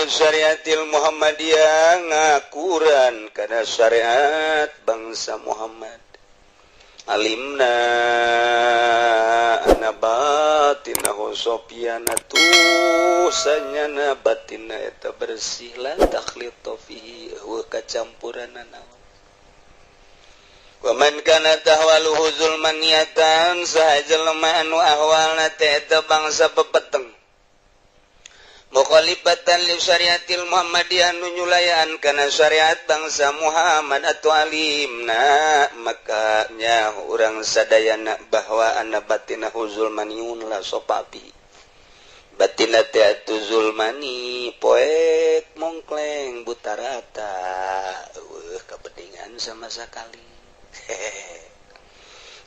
syariatil Muhammadiyah ngakuran kana syariat bangsa Muhammad alimna anna batinahu sofiyana tusanyana batina eta bersih la takhlita fihi wa kacampuranana wa man kana tahwaluhu zulmaniyatan sahajelema anu ahwalna teh eta bangsa pepeteng mukhalifatan li syariatil Muhammadiyah nu nyulayan kana syariat bangsa Muhammad atau alimna maka nya urang sadayana bahwa anna batinahu zulmaniyun la sopapi batina teh atu zulmani poek mongkleng buta rata kabedingan sama sekali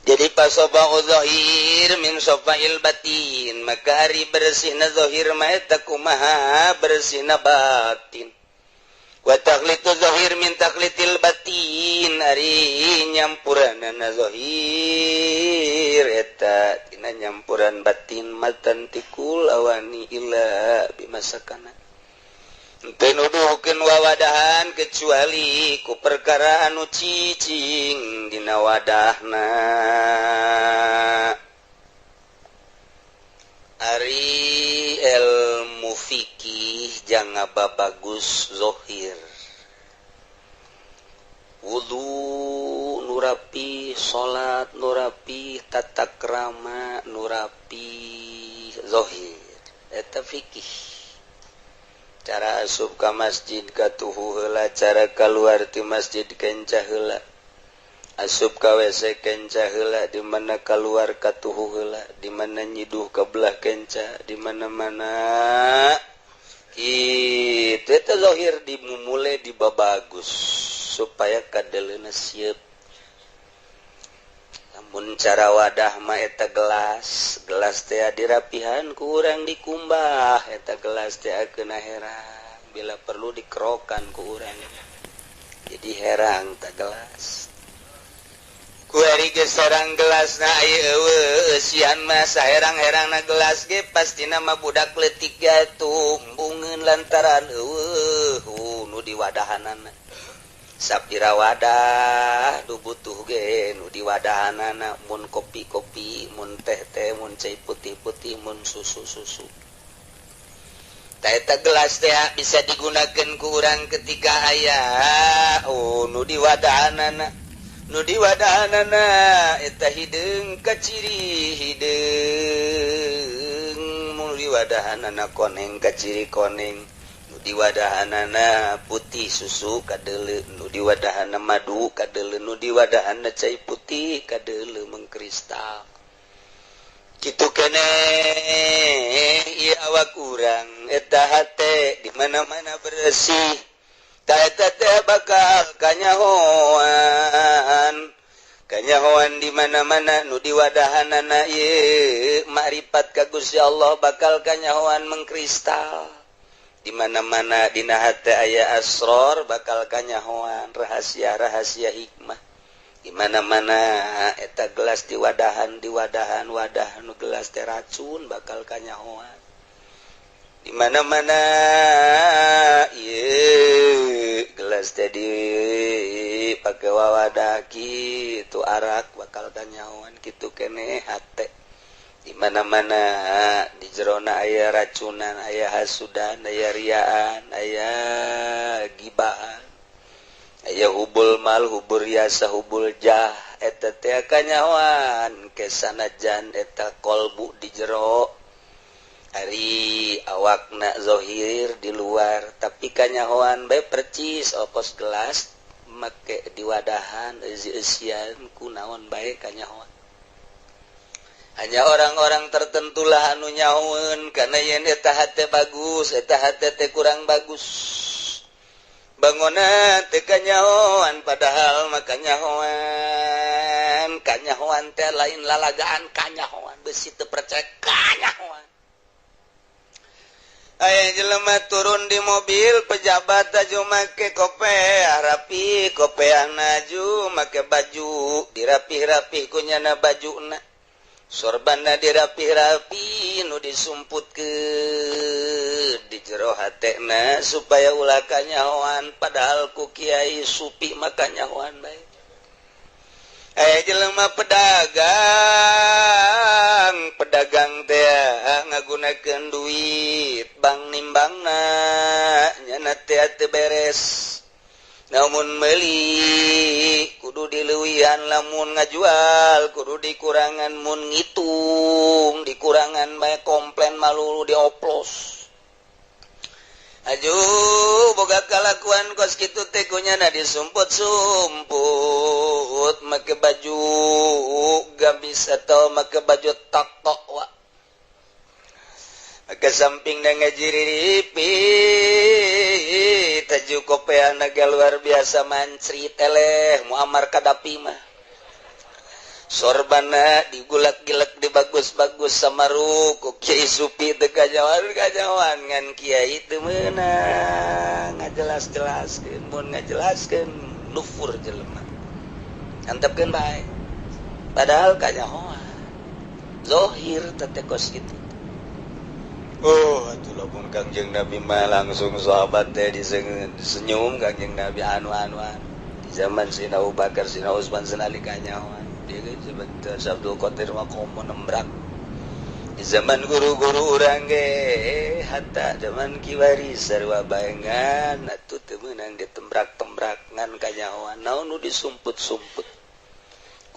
jadi pasobau zahir min sofail batin maka ari bersihna zahir mah eta kumaha bersihna batin wa takhlitu zahir min takhlitil batin ari nyampuranana zahir eta tina nyampuran batin matan tikul awani illa bimasakana teu nuduhkeun wawadahan kecuali ku perkara anu cicing dina wadahna ari ilmu fikih janga bagus zahir wudu nurapi salat nurapi tata krama nurapi zahir eta fikih cara asup ka masjid katuhu heula cara kaluar ti masjid kenca heula asup ka WC kenca heula di mana kaluar katuhu heula di mana nyiduh ka belah kenca di mana-mana kitu eta zahir dimumule dibabagus supaya kadeleuna sieup lamun cara wadah mah eta gelas teh dirapihan ku urang dikumbah eta gelas teh akeuna herang bila perlu dikerokan ku urang jadi herang ta gelas ku ari ge sareng gelasna ieu eueuh sian mah saherang-herangna gelas ge pastina mah budak leutik tumbungeun lantaran eueuh nu diwadahanana sapira wadah du butuh ge nu diwadahanana mun kopi-kopi mun teh-teh mun cai putih-putih mun susu-susu ta eta gelas teh bisa digunakeun ku urang ketika aya nu diwadahanana eta hideung kaciri hideung mun diwadahanana koneng kaciri koneng di wadahanana putih susu kadeuleu nu di wadahana madu kadeuleu nu di wadahana cai putih kadeuleu mengkristal kitu keneh ieu awak urang eta hate di mana-mana bersih ta eta teh bakal kanyahoan di mana-mana nu di wadahanana ieu makrifat ka Gusti Allah bakal kanyahoan mengkristal di mana-mana dina hate aya asror bakal kanyahoan rahasia-rahasia hikmah di mana-mana eta gelas di wadahan wadah nu gelas teh racun bakal kanyahoan di mana-mana ieu gelas teh dipake wawadah kitu arak bakal kanyahoan kitu keneh hate di mana-mana di jerona aya racunan aya hasudan aya riaan aya gibahan aya hubul mal hubur yasa hubul jah eta teh kanyahoan kesanajan eta kolbu di jero ari awakna zahir di luar tapi kanyahoan bae percis opos gelas make di wadahan eusi-eusian kunaon bae kanyahoan hanya orang-orang tertentulah anu nyahoeun kana yen eta hate bagus eta hate teh kurang bagus bangunan teh kanyahoan padahal mah kanyahoan teh lain lalagaan kanyahoan besi teu percaya kanyahoan aya jelema turun di mobil pejabat aju make kopea rapi kopeana aju make baju dirapih-rapih ku nyana bajuna sorbana dirapi-rapi nu disumput ke di jero hatena supaya ulah kanyahoan padahal ku kiai supi maka nyahoan bae aya jelema pedagang teh ngagunakeun duit bang nimbangna nyana teh teu beres namun meuli kudu dileuwihan lamun ngajual kudu dikurangan mun ngitung dikurangan bae komplain malulu dioplos aju boga kalakuan kos kitu teh kunyana disumput-sumput make baju gamis atau make baju tok-tok wa ke samping dan ngajiriripi taju kopean naga luar biasa mancri teleh muamar kadapi mah sorbana digulak-gilak dibagus-bagus samaru ku kiai supi teu kajawan ngan kiai teu meunang ngajelas-jelaskeun mun ngajelaskeun nufur jelema antepkeun bae padahal kanyahoan zahir teh kos kitu. Oh, atuh lamun Kangjeng Nabi mah langsung sahabat teh disenyum Kangjeng Nabi anu-anuan. Di zaman Sina Abu Bakar, Sina Utsman senalika nyahoan. Dia sebentar Abdul Qadir mah komo nembrak. Di zaman guru-guru urang ge hatta zaman kiwari sarua baengan atuh teu meunang ditembrak-tembrak ngan kanyahoan. Naon nu disumput-sumput.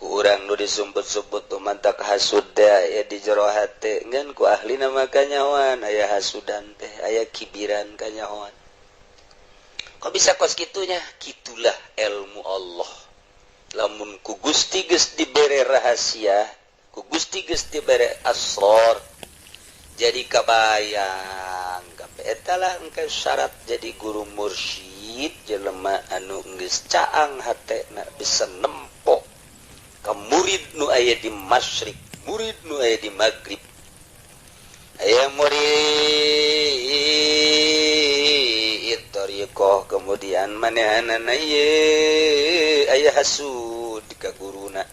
Kurang nu disumput-sumput tu mantak hasud teh aya di jero hate ngan ku ahli nama kanyahoan aya hasudan teh aya kibiran kanyahoan kok bisa kos kitunya kitulah ilmu Allah lamun ku Gusti geus dibere rahasia ku Gusti geus dibere asrar jadi kabayang kabeh eta lah engke syarat jadi guru mursyid jelema anu geus caang hatena bisa nempok ka murid nu aya di masyrik murid nu aya di maghrib aya murid tariqah kemudian manehanana ye aya hasud ka guruna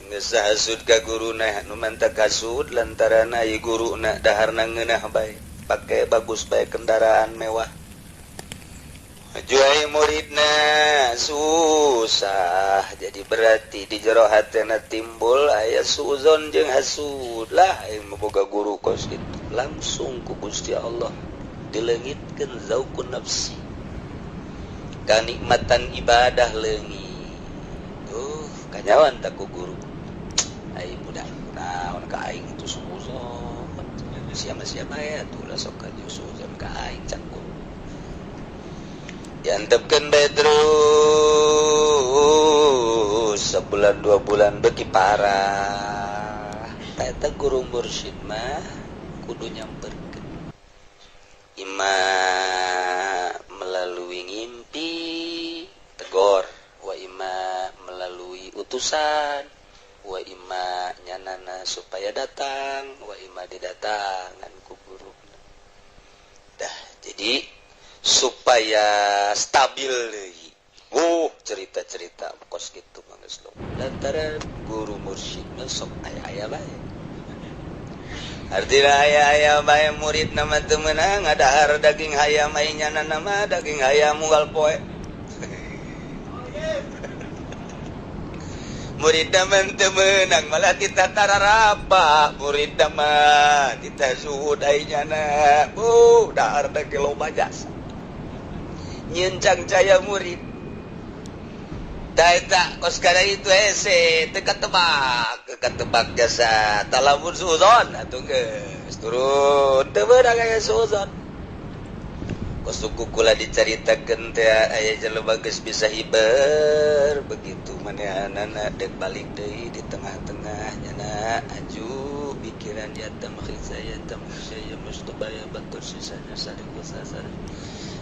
geus hasud ka guruna nu mantak hasud lantaran aya guruna daharna ngeunah bae pake bagus bae kendaraan mewah juai muridna susah jadi berarti di jero hatena timbul aya suzon jeung hasud lah aing boga guru kos kitu langsung ku Gusti Allah dileungitkeun zauqun nafsi kanikmatan ibadah leungit kanyawan tak ku guru aing budak naon ka aing tu suzon siapa ya tuh lah sok ka suzon ka aing cak diantepkeun bae terus sebulan 2 bulan beki parah eta guru mursyid mah kudu nyamperkeun ima melalui ngimpi tegor wa ima melalui utusan wa ima nyanana supaya datang wa ima didatangan ku guru dah jadi supaya stabil deui. Cerita-cerita kos kitu mah geus lo. Lantaran guru mursyid mah sok aya-aya bae. Artina aya-aya bae murid nama teu meunang ngadahar daging hayam ainyana nama daging hayam unggal poe. Murid nama teu meunang malah ditatararapa murid nama ditasuhud ainyana. Dahar daging loba jasa. Nyencang caya murid daita kos kada itu hese teka tebak jasa talamun suzon atuh geus turun teu beunang aya suzon kos suku kula dicaritakeun teh aya jelema geus bisa hiber begitu manehanana dek balik deui di tengah-tengah nyana aju pikiran ya tamkhizaya tamkhizaya mustubaya batur sisanya sariku sasar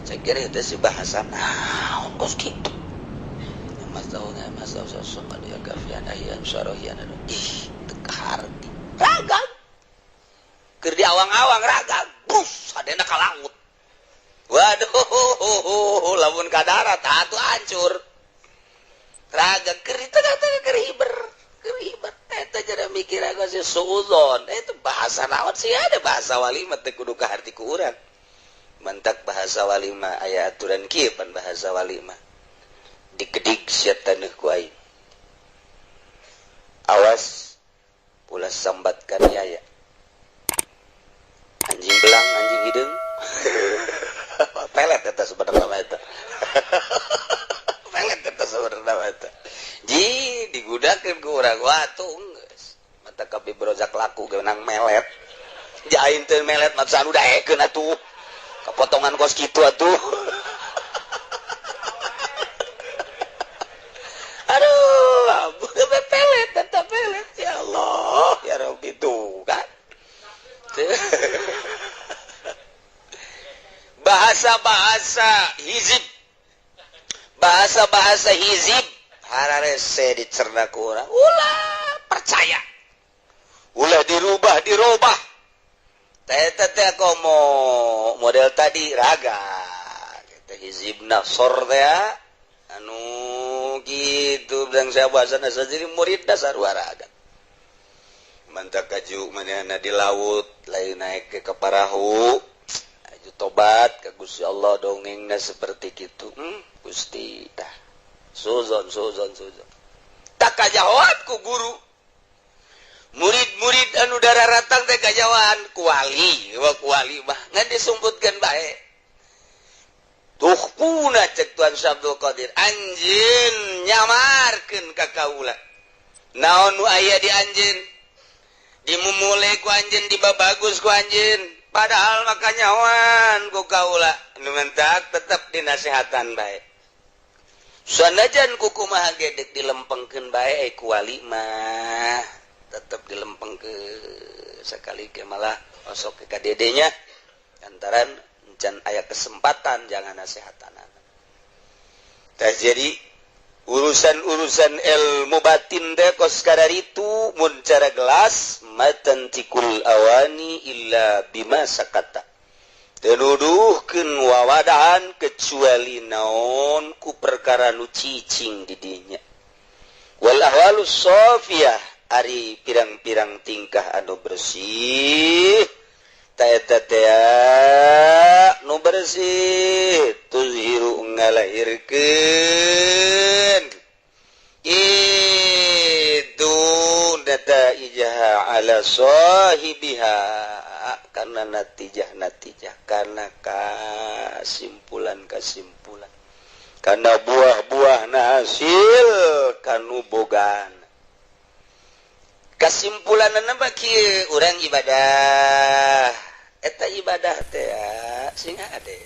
saya kira itu si bahasan kos gitu mas tahu sosok dia gafian ahian syarahian teka harti ragam keur di awang-awang ragam bus hadena ka laut waduh lamun ka darat atuh hancur ragam keur di tengah-tengah keur hiber jadi mikir aku sih suuzon itu bahasa naon sih ada bahasa walimah teh kudu ka harti ku urang mantak bahasa walimah aya aturan kieu pan bahasa walimah digedig sia taneuh ku aing awas ulah sambatkan yaya anjing belang anjing hideung pelet eta sebenarnya eta pelet eta sebenarnya eta ji digudakeun ku urang watuh geus mata kabeh brojak laku geunang melet jain teu melet mah sanu daekeun atuh kepotongan kos kitu atuh aduh pelet eta pelet ya Allah ya Rabbi tuh kan bahasa-bahasa hizib bahasa-bahasa hizib hararese dicerna ku urang ulah percaya ulah dirubah eta teh komo model tadi raga kita hizib nafsor teh anu gitu dan saya bahasana jadi murid dasar waraga mantak kaju manehna di laut lain naik ke kaparahu aju tobat ka Gusti Allah dongengna seperti kitu Gusti tah suzon tak kajawat ku guru murid-murid anu dararatang teh kajawaan kuali mah ngan disumputkeun bae tuh puna cek Tuan Abdul Qadir anjeun nyamarkeun ka kaula naon nu aya di anjeun dimumule ku anjeun dibabagus ku anjeun padahal maka nyawan ku kaula nu mentak tetep dinasehatan bae sanajan ku kumaha ge deuk dilempengkeun bae ku wali mah tetep dilempengkeun sakali ke malah osok ke dedenya antaran can aya kesempatan jangan nasehatanan tah jadi urusan-urusan ilmu batin teh kos kadaritu mun cara gelas matantikul awani illa bima sakata teu nuduhkeun wawadahan kecuali naon ku perkara nu cicing di dinya wal ahwalus safiyah ari pirang-pirang tingkah anu bersih ta eta teh nu bersih tuzhiru ngalahirkeun itu data ijah ala sahibiha karena natijah karena kesimpulan karena buah-buah hasil kanu bogan kesimpulanna baki urang ibadah eta ibadah teh sing ade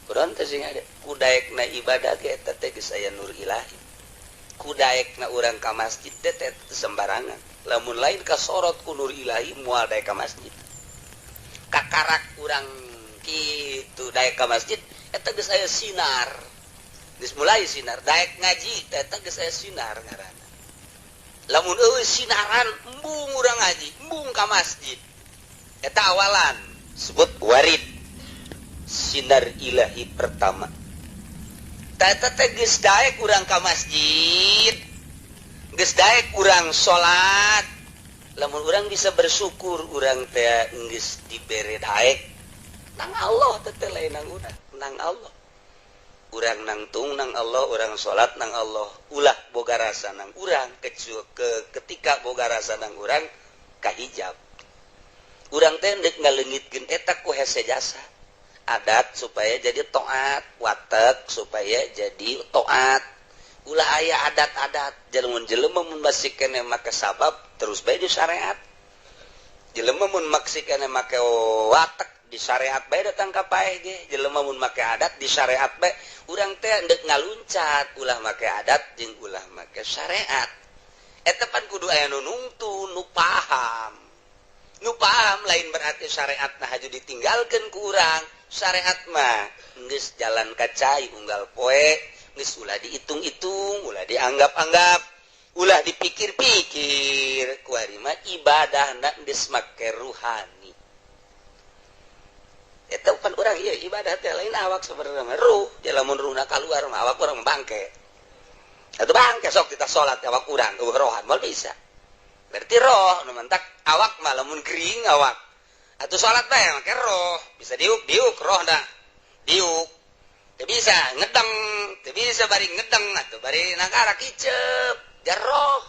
urang teh sing ade kudaekna ibadah ge eta teh geus aya nur ilahi kudaekna urang ka masjid teh sembarangan lamun lain kasorot ku nur ilahi moal daek ka masjid kakarak urang kitu daek ka masjid eta geus aya sinar geus mulai sinar daek ngaji eta geus aya sinar ngaranna lamun eueuh sinaran embung urang ngaji embung ka masjid eta awalan sebut warid sinar ilahi pertama eta teh geus daek urang ka masjid geus daek urang salat lamun urang bisa bersyukur urang teh geus dibere daek nang Allah teh lain nang urang nang Allah urang nangtung nang Allah urang salat nang Allah ulah boga rasa nang urang ketika boga rasa nang urang kahijab urang teh deuk ngaleungitkeun eta ku hese jasa adat supaya jadi taat watek supaya jadi taat ulah aya adat-adat jelema mun masih keneh make sabab terus bae di syariat jelema mun maksih keneh make watek di syariat bae datang ka paeh ge jelema mun make adat di syariat bae urang teh deuk ngaluncat ulah make adat jeung ulah make syariat eta pan kudu aya nu nungtun nu paham lain berarti syariat nah haju ditinggalkeun ku urang syariat mah geus jalan ka cai unggal poe geus ulah diitung-itung ulah dianggap-anggap ulah dipikir-pikir ku ari mah ibadahna geus make ruhani eta pan urang ieu ibadah teh lain awak sabarana mah ruh lamun ruhna kaluar mah awak urang bangke atuh bangke sok kita salat awak urang eueuh rohan moal bisa berarti roh nu mentak awak mah lamun gering awak atuh salat bae make roh bisa diuk roh da diuk teu bisa ngedeng teu bisa bari ngedeng atuh bari nagara kicep jar roh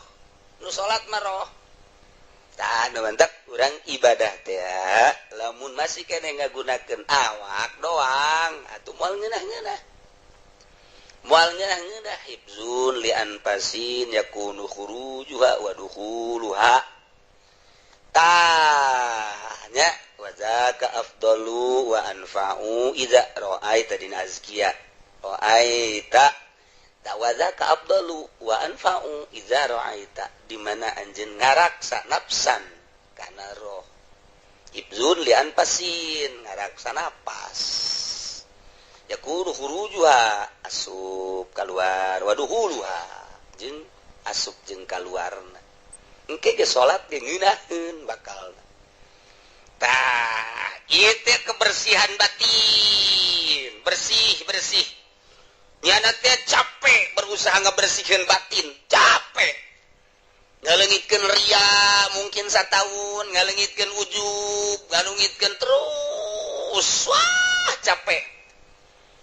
nu salat mah roh tah nu mentak urang ibadah teh lamun masih kene ngagunakeun awak doang atuh moal ngeunah-ngeunah moal ngeunah-ngeunah hibzun li anfasin yakunu khurujuha wa dukhuluha tanya wa zaka afdalu wa anfa'u idza ra'aita din azkiya ra'aita wa zaka afdalu wa anfa'u idza ra'aita di mana anjeun ngaraksa nafsan kana roh hibzun li anfasin ngaraksa napas yakunu khurujuha asup keluar waduhuluha jeung asup jeung kaluarna engke ge salat ge ngeunaheun bakalna tah ieu teh kebersihan batin bersih nyana teh capek berusaha ngabersihkeun batin capek ngaleungitkeun ria mungkin satahun ngaleungitkeun ujub ngaleungitkeun terus wah capek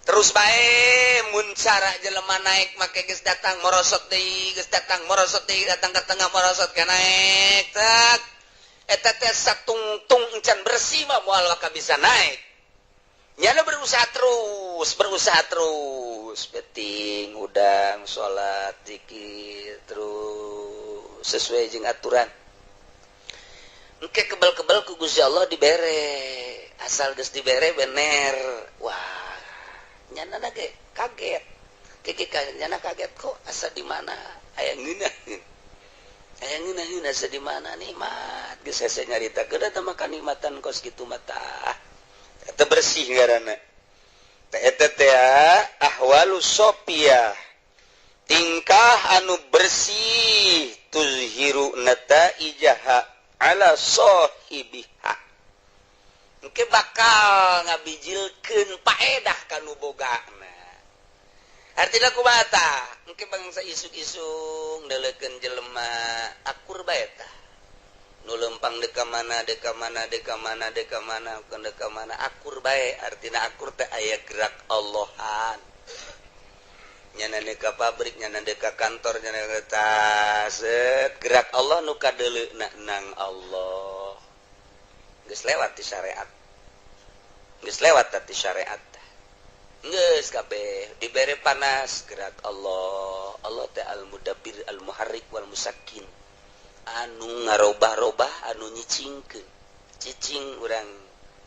terus bae mun cara jelema naik make geus datang morosot deui geus datang morosot deui datang ka tengah morosot ka naik tak eta teh satungtung encan bersih mah moal ka bisa naik nyana berusaha terus beting udang salat zikir terus sesuai jeung aturan engke kebal-kebal ku Gusti Allah dibere asal geus dibere bener wah nyana ge kaget nyana kaget kok asa di mana aya ngeunaheun asa di mana nikmat geus hese nyaritakeun eta mah kanikmatan kos kitu mah tah eta bersih ngaranna teh eta teh ahwalu sopiyah tingkah anu bersih tuzhiru nataijaha ala sahibiha engke bakal ngabijilkeun paedah kanu bogana artina kumaha tah engke bangsa isuk-isuk ndeleukeun jelema akur bae tah nu lempang deka mana akur bae artina akur teh aya gerak Allahan nyana deka pabrik nyana deka kantor nyana deka gerak Allah nu kadeuleuna nang Allah geus lewat di syariat geus kabeh dibere panas gerak Allah teh al-mudabbir al-muharrik wal musakkin anu ngarobah-robah anu nyicingkeun cicing urang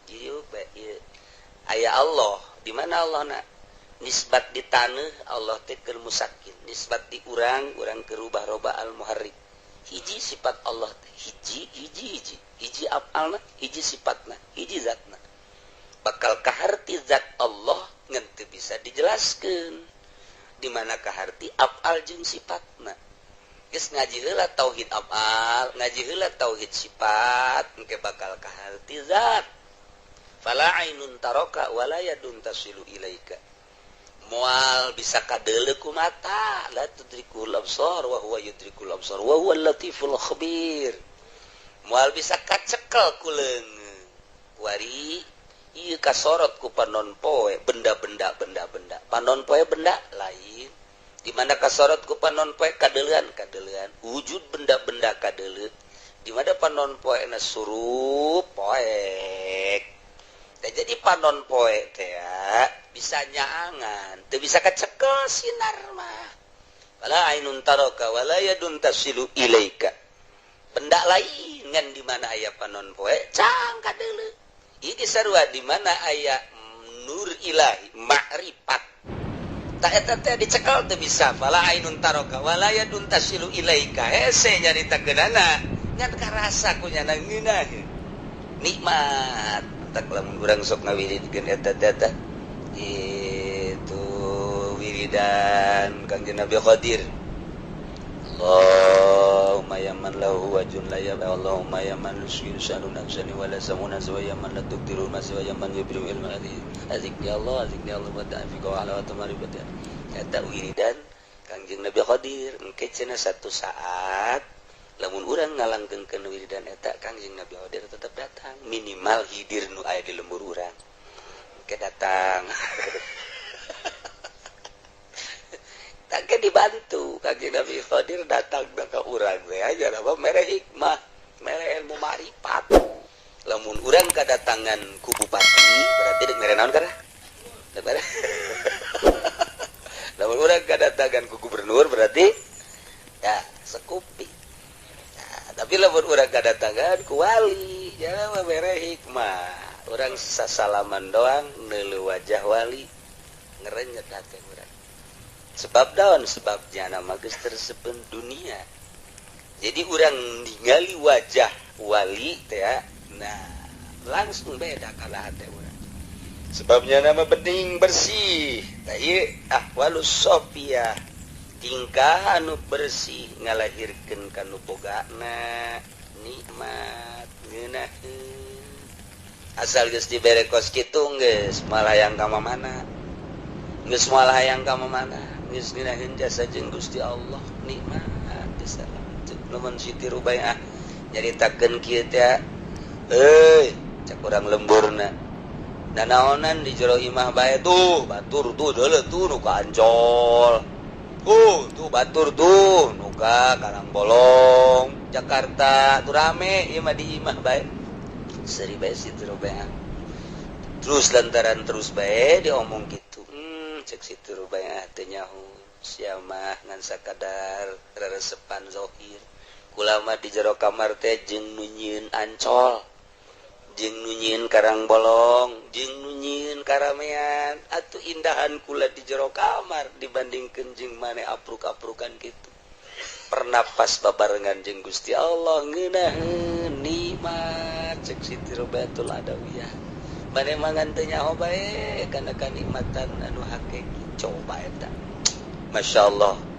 ieu aya Allah di mana Allahna nisbat di taneuh Allah teh keur musakkin nisbat di urang keur rubah-robah al-muharrik hiji sifat Allah teh hiji afalna hiji sifatna hiji zatna bakal kaharti zat Allah ngan teu bisa dijelaskeun di mana kaharti afal jeung sifatna geus ngaji heula tauhid afal ngaji heula tauhid sifat engke bakal kaharti zat fala ainun taraka wala yadun tasilu ilaika moal bisa kadeuleu ku mata la tudrikul absar wa huwa yudrikul absar wa huwal latiful khabir moal bisa kacekel ku leungeun wari ieu kasorot ku panon poe benda-benda panon poe benda lain di mana kasorot ku panon poe kadeuleuan wujud benda-benda kadeuleu di mana panon poe na surup poek teh jadi panon poe teh bisa nyaangan teu bisa kacekel sinar mah wala ainun taraka wala yadun tasilu ilaika benda lain ngan di mana aya panon poe cang kadeuleu ieu sarua di mana aya nur ilahi ma'rifat tak eta teh dicekel teu bisa fala ainun taraka wala yadun tasilu ilaika hese nyaritakeunana ngan karasa ku nyana ngeunaheun nikmat tak lamun urang sok ngawiridkeun eta teh itu wiridan Kangjeng Nabi Khadir Allahumma yaman lahu wajun la ya Allahumma yaman lusanu nafsani wala samuna wa yaman la tuqdiru ma wa yaman yubiru ilma azikni Allah wa ta'afika wa ala wa tamaribati eta wiridan Kangjeng Nabi Khadir engke cenah satu saat lamun urang ngalanggengkeun wiridan eta Kangjeng Nabi hadir tetap datang minimal hidir nu aya di lembur urang ke datang tak dibantu Kangjeng Nabi hadir datang ka urang we aja apa mere hikmah mere ilmu marifat lamun urang kadatangan ku bupati berarti deuk mere naon kana lamun urang kadatangan ku gubernur berarti ya sekupi tapi lamun urang kadatangan ku wali jangan mere hikmah urang sasalaman doang neuleuh wajah wali ngerenyet hate urang sebab daun sebab jana mah geus tersepen dunia jadi urang ningali wajah wali teh ya nah langsung beda kana hate urang sebabnya nama bening bersih tah ieu ahwalus sofiyah tingkah anu bersih ngalahirkeun kanu bogana nikmat ngeunaheun asal geus dibere kos kitu geus malayang ka mana geus malayang ka mana geus ngeunaheun jasa jeung Gusti Allah nikmat salam lamun Siti Rubaiah nyaritakeun kieu teh cak urang lemburna dan naonan di jero imah bae tuh batur tuh deuleu tuh nu ka Ancol tuh batur tuh nu ka Karangbolong Jakarta tuh rame ieu mah di imah bae seri bae Siti Rubaiah terus lantaran terus bae diomong kitu cek Siti Rubaiah teh nyaho sia mah ngan sakadar reresepan zahir kula mah di jero kamar teh jeung nu nyieun Ancol jeung nu nyieun Karangbolong jeung nu nyieun karamean atuh indahan kula di jero kamar dibandingkeun jeung mane apruk-aprukan kitu pernapas babarengan jeung Gusti Allah ngeunaheun nikmat cek Siti Rubaiatul Adawiyah mane mangan teu nyaho bae kana kanikmatan anu hakiki coba eta masyaallah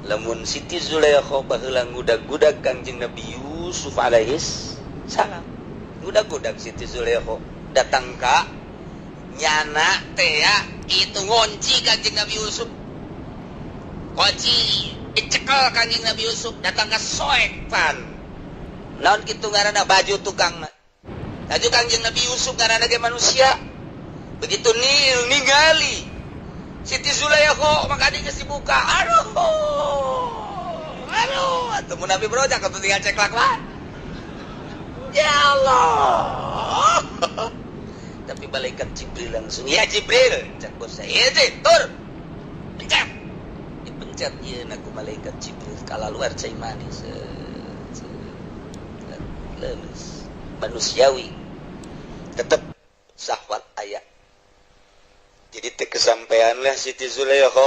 lamun Siti Zulaikha baheula ngudag-gudag Kangjeng Nabi Yusuf alaihis salam ngudag-gudag Siti Zulaikha datang ka nyana teh ya itu ngunci Kangjeng Nabi Yusuf kunci dicekel Kangjeng Nabi Yusuf datang ka soekan naon kitu ngaranna baju tukang baju Kangjeng Nabi Yusuf ngaranna ge manusia begitu ningali Siti Zulaikha maka dia geus dibuka aduh atuh mun Nabi brojak atuh tinggal ceklak wae ya Allah tapi malaikat Jibril langsung ya Jibril cak bos saya tur pencet dipencet ieu ku malaikat Jibril kala luar cai manis lemes manusiawi tetep syahwat aya jadi teu kesampean lah Siti Zulaikha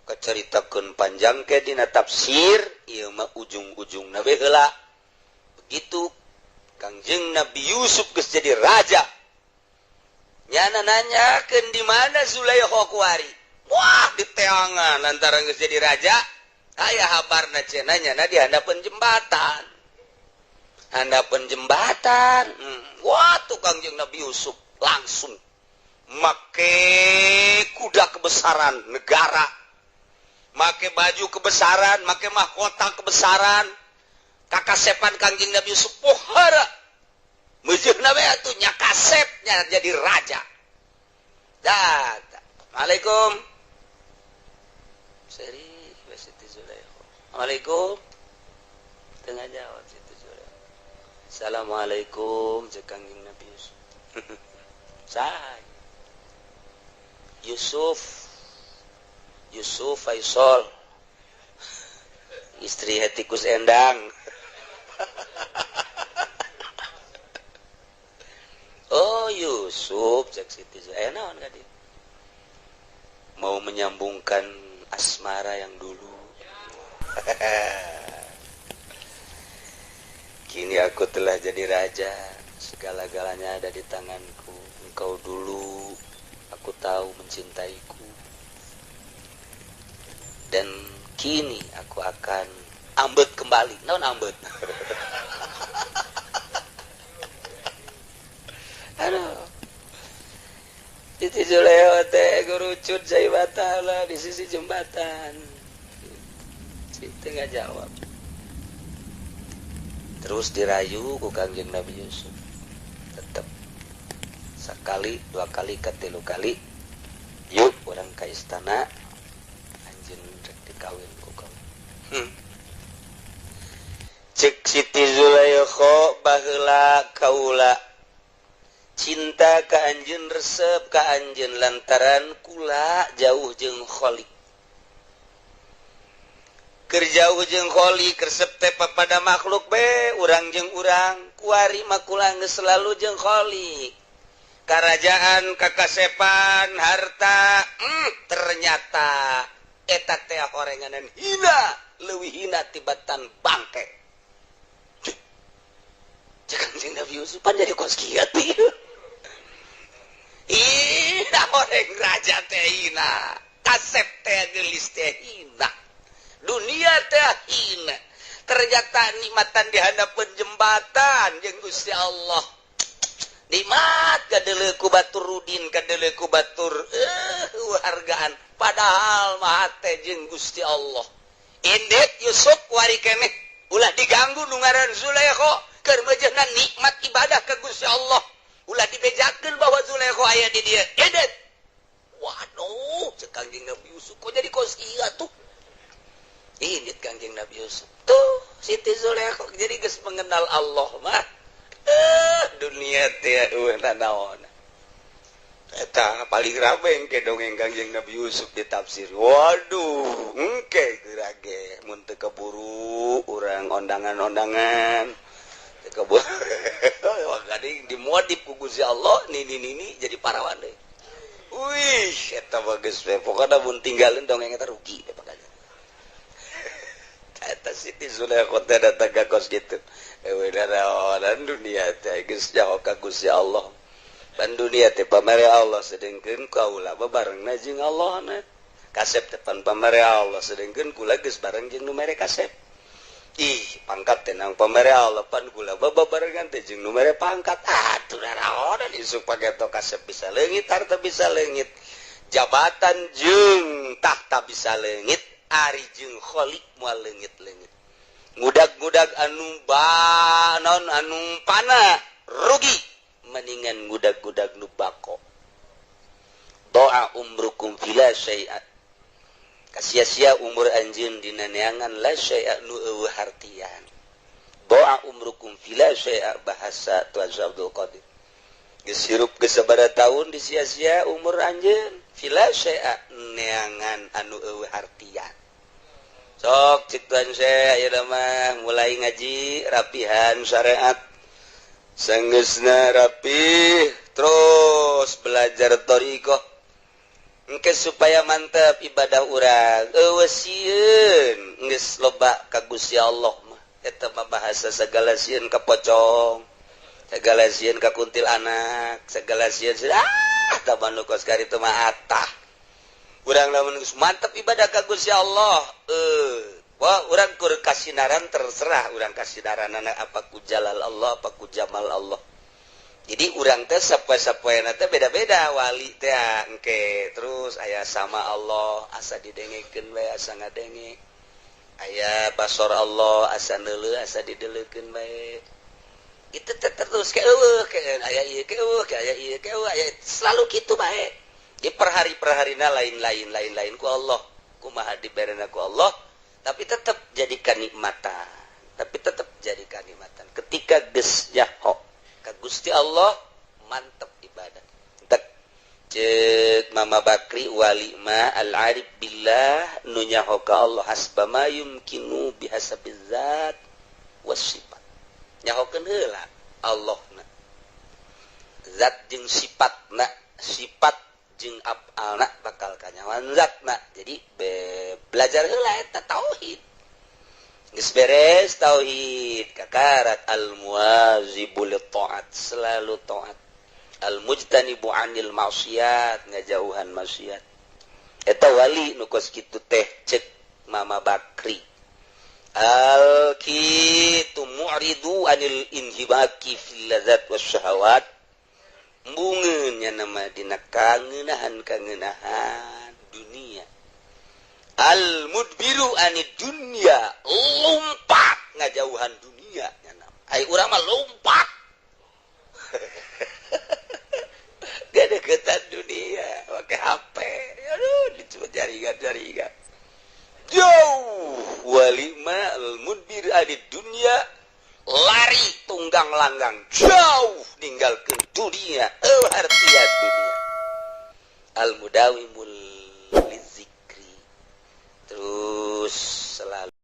kacaritakeun panjang ke dina tafsir ieu mah ujung-ujungna we heula begitu Kangjeng Nabi Yusuf geus jadi raja nyana nanyakeun di mana Zulaikha kuari wah diteangan lantaran geus jadi raja aya habarna cenah nyana di handapeun jembatan wah tuh Kangjeng Nabi Yusuf langsung make kuda kebesaran negara make baju kebesaran make mahkota kebesaran kakasepan Kangjeng Nabi Yusuf pohara meujeuhna we atuh nya kasepnya jadi raja dah Assalamualaikum seri Siti Zulaikha Assalamualaikum tengah jawab Siti Zulaikha Assalamualaikum cek Kangjeng Nabi Yusuf saya Yusuf Faisal istri Hetikus Endang oh Yusuf cek Siti naon ka dieu mau menyambungkan asmara yang dulu kini aku telah jadi raja segala-galanya ada di tanganku engkau dulu aku tahu mencintaiku dan kini aku akan ambet kembali naon ambet aduh Siti Zulaikha teh gurucut jai batala di sisi jembatan Siti nggak jawab terus dirayu ku Kangjeng Nabi Yusuf tetap sekali 2 kali ke 3 kali yuk orang ka istana anjeun rek dikawin ku kamu cek Siti Zulaikha baheula kaula cinta ka anjeun resep ka anjeun lantaran kula jauh jeung Khalik keur jauh jeung Khalik resep teh pada makhluk be urang jeung urang kuari mah kula geus selalu jeung Khalik kerajaan kakasepan harta ternyata eta teh horenganan hina leuwih hina tibatan bangke jangan jeung Nabi Yusuf pan jadi kos kieu teh hina horeng raja teh hina kasep teh geulis teh hina dunia teh hina ternyata nikmatan di hadapan jembatan jeung Gusti Allah nikmat kadele ku batur rudin kadele ku batur hargaan padahal mah teh jeung Gusti Allah indek Yusuf wari keneh ulah diganggu nu ngaran Zulaikha keur meujeuhna nikmat ibadah ka Gusti Allah ulah dibejakeun bahwa Zulaikha aya di dieu indek waduh cek Kangjeng Nabi Yusuf kok jadi kos ieu atuh indek Kangjeng Nabi Yusuf tuh Siti Zulaikha jadi geus mengenal Allah mah dunia teh naon eta paling rame engke dongeng Kangjeng Nabi Yusuf ditafsir waduh engke gerage mun teu keburu urang ondangan-ondangan teu keburu gading dimodif ku Gusti Allah nini jadi parawan deui wih eta bagus we pokona mun tinggalin dongeng eta rugi teh pokona eta Siti Zulaikha teh datang ka kos kitu dan dunia teh geus jauh ka Gusti Allah ban dunia teh pamere Allah sedengkeun kaula bebarengna jeung Allahna kasep teh pan pamere Allah sedengkeun kula geus bareng jeung nu mere kasep ih pangkat teh nang pamere Allah pan kula bebarengan teh jeung nu mere pangkat atuh naon isuk pageto kasep bisa leungit harta bisa leungit jabatan jeung tahta bisa leungit ari jeung Khalik moal leungit-leungit ngudag-ngudag anu banon anu pana rugi mendingan ngudag-ngudag nu bako doa umrukum fila syai'at kasia-sia umur anjeun dina neangan la syai'a nu eueuh hartian doa umrukum fila syai'a bahasa Tuan Abdul Qadir geus hirup geus sabaraha taun disia-sia umur anjeun fila syai'a neangan anu eueuh hartian sok cik tuan saya ayeuna mah mulai ngaji rapihan syariat sanggeusna rapih terus belajar thariqah engke supaya mantep ibadah urang eueuh sieun geus loba ka Gusti Allah mah eta mah bahasa sagala sieun ka pocong sagala sieun ka kuntil anak sagala sieun tah manu kos karitu mah atah urang lamun geus mantep ibadah ka Gusti Allah wah urang keur kasinaran terserah urang kasinaranana apa ku jalal Allah apa ku jamal Allah jadi urang teh sapoe-sapoena teh beda-beda wali teh engke terus aya sama Allah asa didengekeun bae asa ngadenge aya basor Allah asa neuleuh asa dideuleukeun bae itu teh terus ke eueuh ke aya ieu ke eueuh ke aya ieu ke eueuh aya selalu kitu bae di per hari-perharina lain-lain ku Allah kumaha diberena ku Allah tapi tetap jadi kanikmatan ketika geus nyaho ka Gusti Allah mantep ibadah tak ceuk Mama Bakri wali ma al-arif billah nu nyaho ka Allah hasba ma yumkinu bihasabiz zat wasifat nyahokeun heula Allahna zat jeung sifatna sifat jeung af'alna bakal kanyawan zatna jadi belajar heula eta tauhid geus beres tauhid kakarat al-muwazibul taat selalu taat al-mujtanibu 'anil ma'siyat ngajauhan maksiat eta wali nu kos kitu teh ceuk Mama Bakri al-kitu mu'ridu 'anil inhibaki fil ladzat wasyahawat bungeun nya nama dina kangeunahan dunia al mudbiru anid dunya lompat ngajauhan dunia nya nama Ai urang mah lompat. Gak deketan dunia, pakai HP. Aduh, dicoba jaringan. Jauh walima al-mudbir adid dunia lari tunggang langgang jauh ninggalkeun dunia artian dunia al-mudawimul lizikri terus selalu